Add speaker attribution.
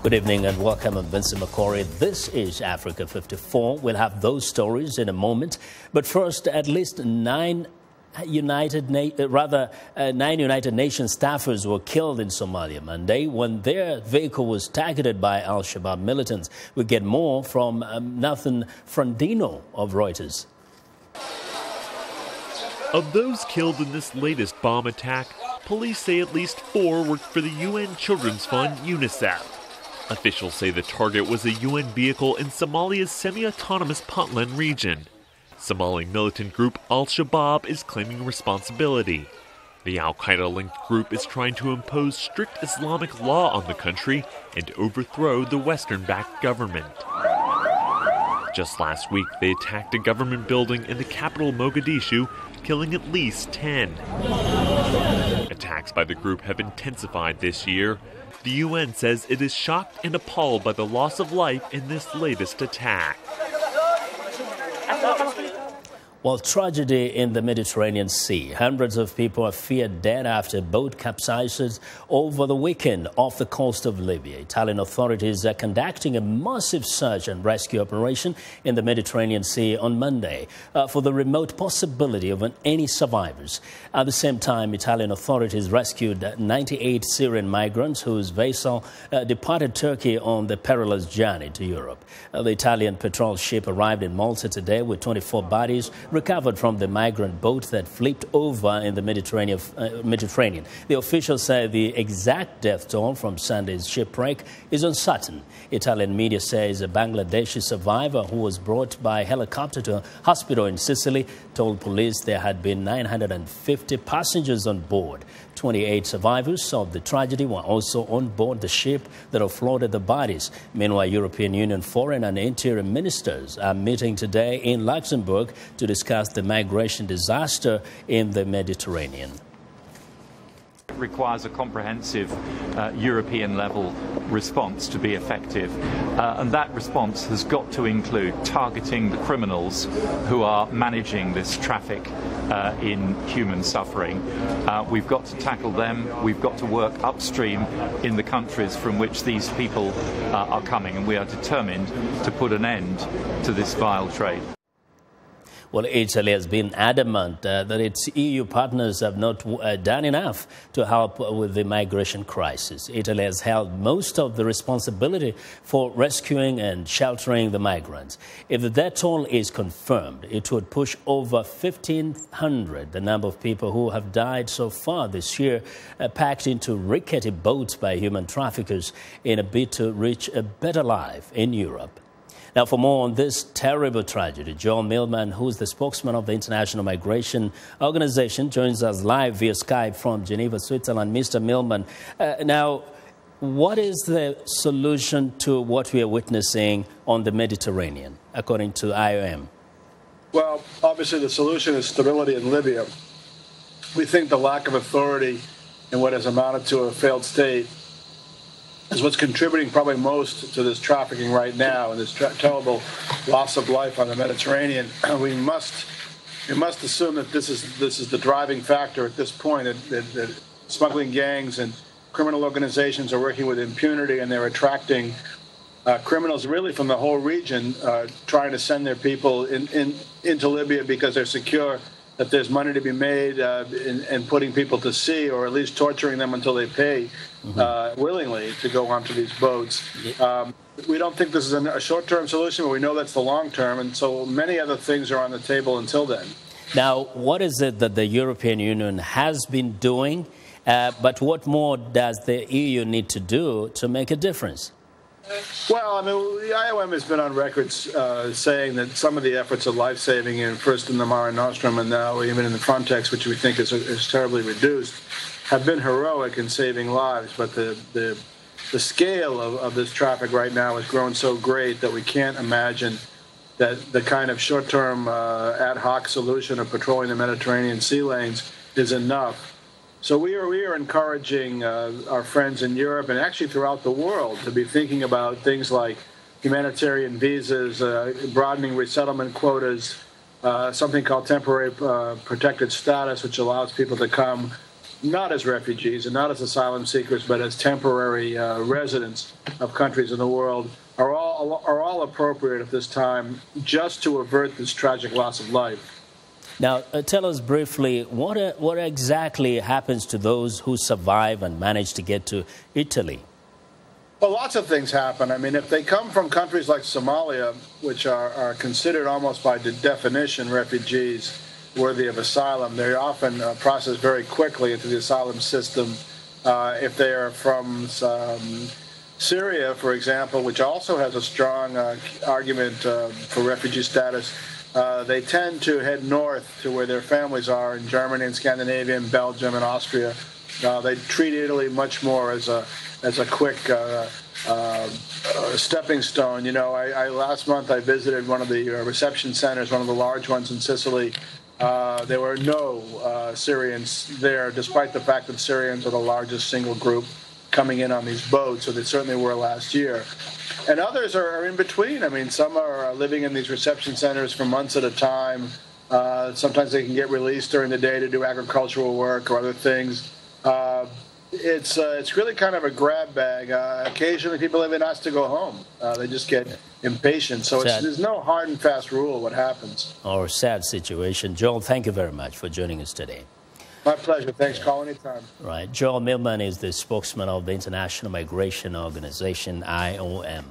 Speaker 1: Good evening and welcome. I'm Vincent Makori. This is Africa 54. We'll have those stories in a moment. But first, at least nine United Nations staffers were killed in Somalia Monday when their vehicle was targeted by Al-Shabaab militants. We get more from Nathan Frandino of Reuters.
Speaker 2: Of those killed in this latest bomb attack, police say at least 4 worked for the UN Children's Fund, UNICEF. Officials say the target was a UN vehicle in Somalia's semi-autonomous Puntland region. Somali militant group Al-Shabaab is claiming responsibility. The Al-Qaeda-linked group is trying to impose strict Islamic law on the country and overthrow the Western-backed government. Just last week, they attacked a government building in the capital Mogadishu, killing at least 10. Attacks by the group have intensified this year. The UN says it is shocked and appalled by the loss of life in this latest attack.
Speaker 1: Well, tragedy in the Mediterranean Sea. Hundreds of people are feared dead after a boat capsized over the weekend off the coast of Libya. Italian authorities are conducting a massive search and rescue operation in the Mediterranean Sea on Monday for the remote possibility of any survivors. At the same time, Italian authorities rescued 98 Syrian migrants whose vessel departed Turkey on the perilous journey to Europe. The Italian patrol ship arrived in Malta today with 24 bodies recovered from the migrant boat that flipped over in the Mediterranean. The officials say the exact death toll from Sunday's shipwreck is uncertain. Italian media says a Bangladeshi survivor who was brought by helicopter to a hospital in Sicily told police there had been 950 passengers on board. 28 survivors of the tragedy were also on board the ship that offloaded the bodies. Meanwhile, European Union foreign and interior ministers are meeting today in Luxembourg to discuss the migration disaster in the Mediterranean.
Speaker 3: It requires a comprehensive European-level response to be effective, and that response has got to include targeting the criminals who are managing this traffic in human suffering. We've got to tackle them. We've got to work upstream in the countries from which these people are coming, and we are determined to put an end to this vile trade.
Speaker 1: Well, Italy has been adamant that its EU partners have not done enough to help with the migration crisis. Italy has held most of the responsibility for rescuing and sheltering the migrants. If the death toll is confirmed, it would push over 1,500 the number of people who have died so far this year, packed into rickety boats by human traffickers in a bid to reach a better life in Europe. Now, for more on this terrible tragedy, Millman, who's the spokesman of the International Migration Organization, joins us live via Skype from Geneva, Switzerland. Mr. Millman, now, what is the solution to what we are witnessing on the Mediterranean, according to IOM?
Speaker 4: Well, obviously the solution is stability in Libya. We think the lack of authority in what has amounted to a failed state is what's contributing probably most to this trafficking right now and this terrible loss of life on the Mediterranean. We must assume that this is the driving factor at this point. That smuggling gangs and criminal organizations are working with impunity, and they're attracting criminals really from the whole region, trying to send their people into Libya because they're secure that there's money to be made in putting people to sea, or at least torturing them until they pay willingly to go onto these boats. We don't think this is a short-term solution, but we know that's the long-term, and so many other things are on the table until then.
Speaker 1: Now, what is it that the European Union has been doing, but what more does the EU need to do to make a difference?
Speaker 4: Well, I mean, the IOM has been on record saying that some of the efforts of life-saving, first in the Mare Nostrum and now even in the Frontex, which we think is terribly reduced, have been heroic in saving lives. But the scale of this traffic right now has grown so great that we can't imagine that the kind of short-term ad hoc solution of patrolling the Mediterranean sea lanes is enough. So we are encouraging our friends in Europe and actually throughout the world to be thinking about things like humanitarian visas, broadening resettlement quotas, something called temporary protected status, which allows people to come not as refugees and not as asylum seekers, but as temporary residents of countries in the world, are all appropriate at this time, just to avert this tragic loss of life.
Speaker 1: Now, tell us briefly, what exactly happens to those who survive and manage to get to Italy?
Speaker 4: Well, lots of things happen. I mean, if they come from countries like Somalia, which are considered almost by definition refugees worthy of asylum, they're often processed very quickly into the asylum system. If they are from Syria, for example, which also has a strong argument for refugee status, they tend to head north to where their families are in Germany and Scandinavia and Belgium and Austria. They treat Italy much more as a quick stepping stone. You know, last month I visited one of the reception centers, one of the large ones in Sicily. There were no Syrians there, despite the fact that Syrians are the largest single group coming in on these boats, so they certainly were last year. And others are in between. I mean, some are living in these reception centers for months at a time. Sometimes they can get released during the day to do agricultural work or other things. It's really kind of a grab bag. Occasionally people have been asked to go home. They just get impatient. So there's no hard and fast rule what happens.
Speaker 1: Or sad situation. Joel, thank you very much for joining us today.
Speaker 4: My pleasure. Thanks. Call anytime.
Speaker 1: Right. Joel Millman is the spokesman of the International Migration Organization, IOM.